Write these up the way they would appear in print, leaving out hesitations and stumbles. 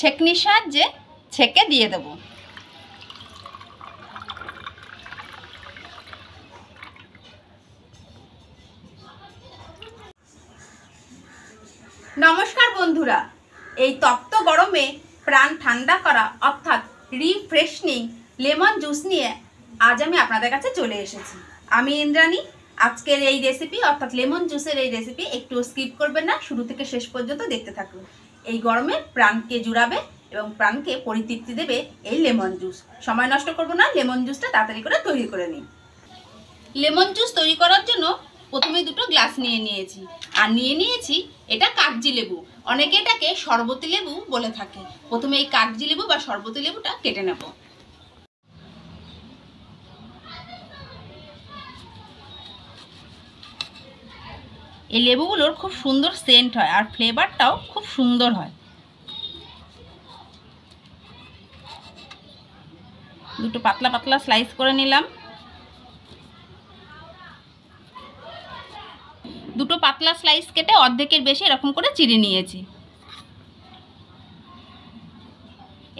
ছেঁকনির সাহায্যে ছেঁকে দিয়ে দেব। নমস্কার বন্ধুরা, এই তপ্ত গরমে প্রাণ ঠান্ডা করা অর্থাৎ রিফ্রেশনিং লেমন জুস নিয়ে আজ আমি আপনাদের কাছে চলে এসেছি। আমি ইন্দ্রাণী। আজকের এই রেসিপি অর্থাৎ লেমন জুসের এই রেসিপি একটু স্কিপ করবেন না, শুরু থেকে শেষ পর্যন্ত দেখতে থাকুন। এই গরমে প্রাণকে জুড়াবে এবং প্রাণকে পরিতৃপ্তি দেবে এই লেমন জুস। সময় নষ্ট করব না, লেমন জুসটা তাড়াতাড়ি করে তৈরি করে নিই। লেমন জুস তৈরি করার জন্য প্রথমে দুটো গ্লাস নিয়ে নিয়েছি, আর নিয়ে নিয়েছি এটা কাগজি লেবু। অনেকে এটাকে শরবতি লেবু বলে থাকে। প্রথমে এই কাগজি লেবু বা শরবতি লেবুটা কেটে নেব। এই লেবুগুলোর খুব সুন্দর সেন্ট হয় আর ফ্লেভারটাও খুব সুন্দর হয়। দুটো পাতলা পাতলা স্লাইস করে নিলাম। দুটো পাতলা স্লাইস কেটে অর্ধেকের বেশি এরকম করে চিড়ে নিয়েছি।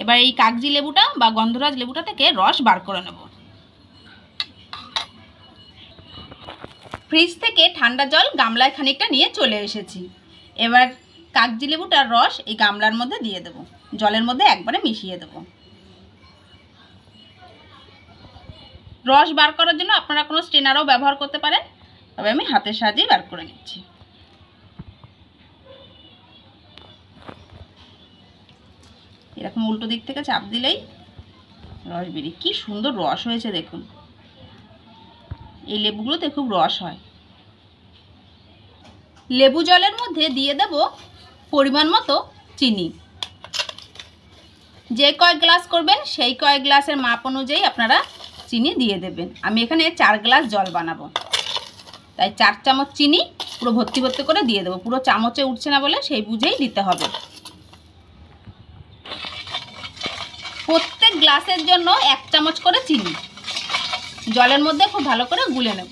এবার এই কাগজি লেবুটা বা গন্ধরাজ লেবুটা থেকে রস বার করে নেব। ফ্রিজ থেকে ঠান্ডা জল গামলায় খানিকটা নিয়ে চলে এসেছি। এবার কাগজি লেবুটার রস এই গামলার মধ্যে দিয়ে দেব, জলের মধ্যে একবারে মিশিয়ে দেব। রস বার করার জন্য আপনারা কোনো স্ট্রেনারও ব্যবহার করতে পারেন, তবে আমি হাতের সাহায্যেই বার করে নিচ্ছি। এরকম উল্টো দিক থেকে চাপ দিলেই রস বেরিয়ে কি সুন্দর রস হয়েছে দেখুন। এই লেবুগুলোতে খুব রস হয়। লেবু জলের মধ্যে দিয়ে দেব পরিমাণ মতো চিনি। যে কয় গ্লাস করবেন সেই কয় গ্লাসের মাপ অনুযায়ী আপনারা চিনি দিয়ে দেবেন। আমি এখানে 4 গ্লাস জল বানাবো, তাই 4 চামচ চিনি পুরো ভর্তি ভর্তি করে দিয়ে দেবো। পুরো চামচে উঠছে না বলে সেই বুঝেই দিতে হবে। প্রত্যেক গ্লাসের জন্য 1 চামচ করে চিনি জলের মধ্যে খুব ভালো করে গুলে নেব।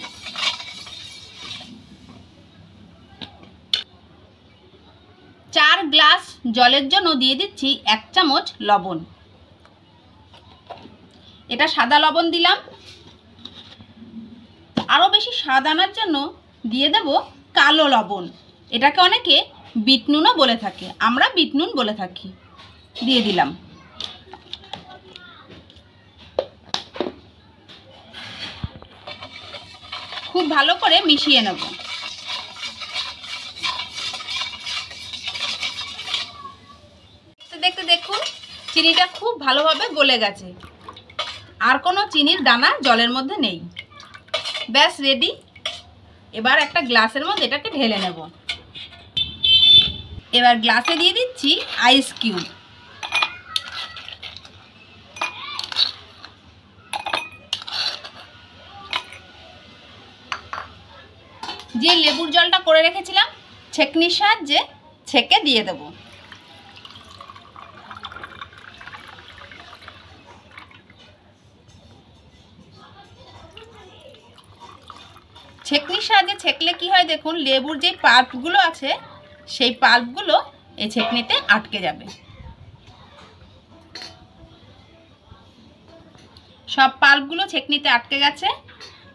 চার গ্লাস জলের জন্য দিয়ে দিচ্ছি 1 চামচ লবণ। এটা সাদা লবণ দিলাম। আরও বেশি স্বাদ আনার জন্য দিয়ে দেব কালো লবণ। এটাকে অনেকে বিট নুনও বলে থাকে, আমরা বিট নুন বলে থাকি। দিয়ে দিলাম। খুব ভালো করে মিশিয়ে নেব। দেখতে দেখুন চিনিটা খুব ভালোভাবে গলে গেছে, আর কোনো চিনির দানা জলের মধ্যে নেই। ব্যাস রেডি। এবার একটা গ্লাসের মধ্যে এটাকে ঢেলে নেব। এবার গ্লাসে দিয়ে দিচ্ছি আইস কিউব। যে লেবুর জলটা করে রেখেছিলাম ছেঁকনির সাহায্যে ছেঁকে দিয়ে দেব। ছেঁকনির সাহায্যে ছেঁকলে কি হয় দেখুন, লেবুর যে পাল্পগুলো আছে সেই পাল্পগুলো এই ছেঁকনিতে আটকে যাবে। সব পাল্পগুলো ছেঁকনিতে আটকে গেছে।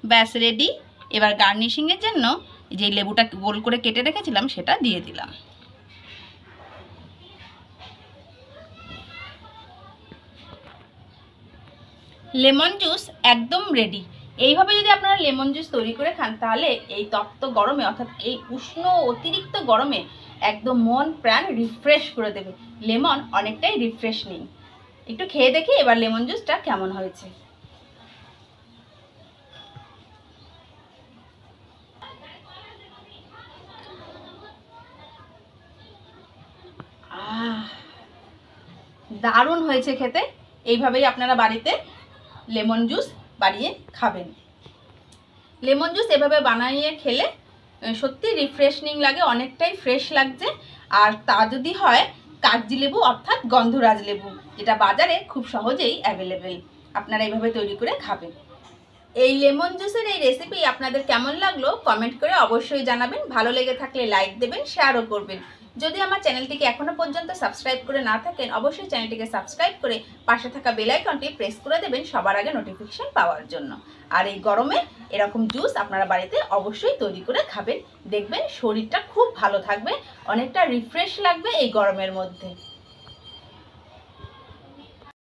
ব্যাস রেডি। এবার গার্নিশিংয়ের জন্য যে লেবুটা গোল করে কেটে রেখেছিলাম সেটা দিয়ে দিলাম। লেমন জুস একদম রেডি। এইভাবে যদি আপনারা লেমন জুস তৈরি করে খান তাহলে এই তপ্ত গরমে অর্থাৎ এই উষ্ণ অতিরিক্ত গরমে একদম মন প্রাণ রিফ্রেশ করে দেবে। লেমন অনেকটাই রিফ্রেশনিং। একটু খেয়ে দেখি এবার লেমন জুসটা কেমন হয়েছে। দারুণ হয়েছে খেতে। এইভাবেই আপনারা বাড়িতে লেমন জুস বানিয়ে খাবেন। লেমন জুস এভাবে বানিয়ে খেলে সত্যি রিফ্রেশনিং লাগে, অনেকটাই ফ্রেশ লাগছে। আর তা যদি হয় কাগজি লেবু অর্থাৎ গন্ধরাজ লেবু, যেটা বাজারে খুব সহজেই অ্যাভেলেবেল, আপনারা এইভাবে তৈরি করে খাবেন। এই লেমন জুসের এই রেসিপি আপনাদের কেমন লাগলো কমেন্ট করে অবশ্যই জানাবেন। ভালো লেগে থাকলে লাইক দেবেন, শেয়ারও করবেন। যদি আমার চ্যানেলটিকে এখনো পর্যন্ত সাবস্ক্রাইব করে না থাকেন, অবশ্যই চ্যানেলটিকে সাবস্ক্রাইব করে পাশে থাকা বেল আইকনটি প্রেস করে দেবেন সবার আগে নোটিফিকেশন পাওয়ার জন্য। আর এই গরমে এরকম জুস আপনারা বাড়িতে অবশ্যই তৈরি করে খাবেন, দেখবেন শরীরটা খুব ভালো থাকবে, অনেকটা রিফ্রেশ লাগবে এই গরমের মধ্যে।